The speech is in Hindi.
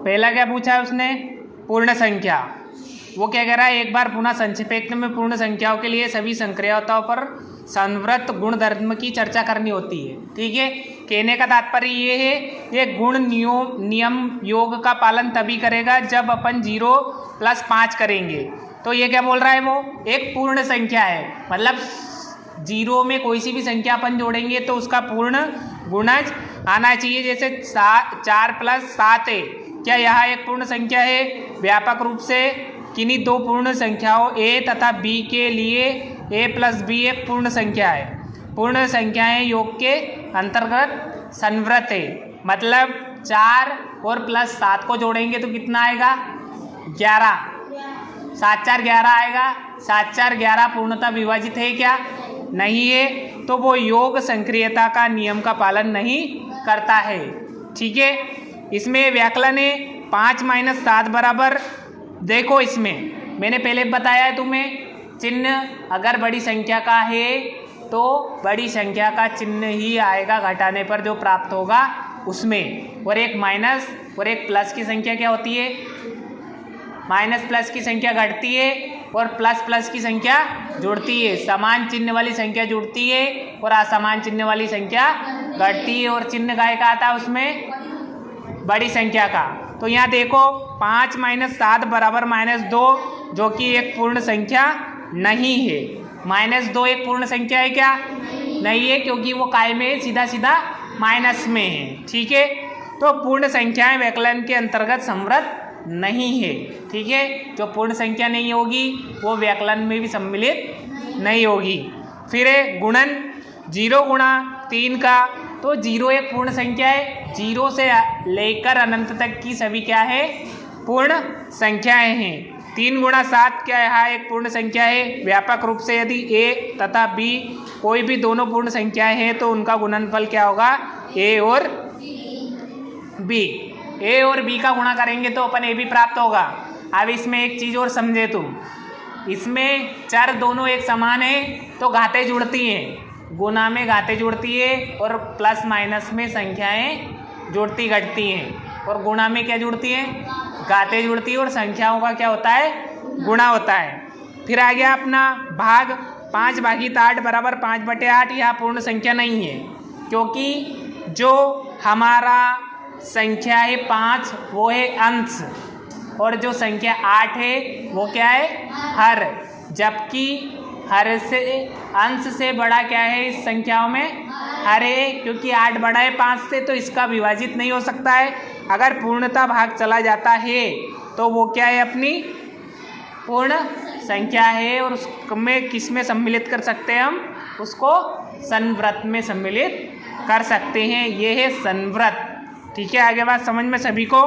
पहला क्या पूछा है उसने, पूर्ण संख्या। वो क्या कह रहा है, एक बार पुनः संक्षेप में पूर्ण संख्याओं के लिए सभी संक्रियताओं पर संवृत गुण धर्म की चर्चा करनी होती है। ठीक है, कहने का तात्पर्य ये है, ये गुण नियम योग का पालन तभी करेगा जब अपन 0 + 5 करेंगे। तो ये क्या बोल रहा है, वो एक पूर्ण संख्या है, मतलब 0 में कोई सी भी संख्या अपन जोड़ेंगे तो उसका पूर्ण गुणज आना चाहिए। जैसे 4 + 7 है, क्या यह एक पूर्ण संख्या है? व्यापक रूप से किन्हीं दो पूर्ण संख्याओं a तथा b के लिए a + b एक पूर्ण संख्या है। पूर्ण संख्याएं योग के अंतर्गत संवृत है, मतलब 4 और +7 को जोड़ेंगे तो कितना आएगा, 11। 7 4 11 आएगा। 7 4 11 पूर्णतः विभाजित है क्या? नहीं है, तो वो योग संक्रियता का नियम का पालन नहीं करता है। ठीक है, इसमें व्याकलन है 5 - 7 बराबर, देखो इसमें मैंने पहले बताया है तुम्हें, चिन्ह अगर बड़ी संख्या का है तो बड़ी संख्या का चिन्ह ही आएगा घटाने पर जो प्राप्त होगा उसमें, और एक माइनस और एक प्लस की संख्या क्या होती है, माइनस प्लस की संख्या घटती है और प्लस प्लस की संख्या जुड़ती है। समान चिन्ह वाली संख्या जुड़ती है और असमान चिन्ह वाली संख्या घटती है, और चिन्ह काय का आता है उसमें, बड़ी संख्या का। तो यहाँ देखो 5 - 7 बराबर -2, जो कि एक पूर्ण संख्या नहीं है। -2 एक पूर्ण संख्या है क्या? नहीं है, क्योंकि वो काय में है, सीधा सीधा माइनस में है। ठीक है, तो पूर्ण संख्याएं व्याकलन के अंतर्गत संवृत नहीं है। ठीक है, जो पूर्ण संख्या नहीं होगी वो व्याकलन में भी सम्मिलित नहीं होगी। फिर है गुणन 0 × 3 का, तो 0 एक पूर्ण संख्या है, 0 से लेकर अनंत तक की सभी क्या है, पूर्ण संख्याएं हैं। 3 × 7 क्या है, एक पूर्ण संख्या है। व्यापक रूप से यदि a तथा b कोई भी दोनों पूर्ण संख्याएं हैं तो उनका गुणनफल क्या होगा, a और b। a और b का गुणा करेंगे तो अपन a भी प्राप्त होगा। अब इसमें एक चीज़ और समझे तुम, इसमें चर दोनों एक समान है तो घातें जुड़ती हैं, गुना में घातें जुड़ती है और प्लस माइनस में संख्याएं जुड़ती घटती हैं, और गुणा में क्या जुड़ती हैं, घातें जुड़ती है, और संख्याओं का क्या होता है, गुणा होता है। फिर आ गया अपना भाग, 5/8 बराबर 5/8। यह पूर्ण संख्या नहीं है, क्योंकि जो हमारा संख्या है 5 वो है अंश, और जो संख्या 8 है वो क्या है, हर। जबकि हर से अंश से बड़ा क्या है इस संख्याओं में, हर है, क्योंकि 8 बड़ा है 5 से, तो इसका विभाजित नहीं हो सकता है। अगर पूर्णता भाग चला जाता है तो वो क्या है, अपनी पूर्ण संख्या है, और उसमें किस में सम्मिलित कर सकते हैं हम, उसको संवृत में सम्मिलित कर सकते हैं। ये है संवृत। ठीक है, आगे बात समझ में सभी को।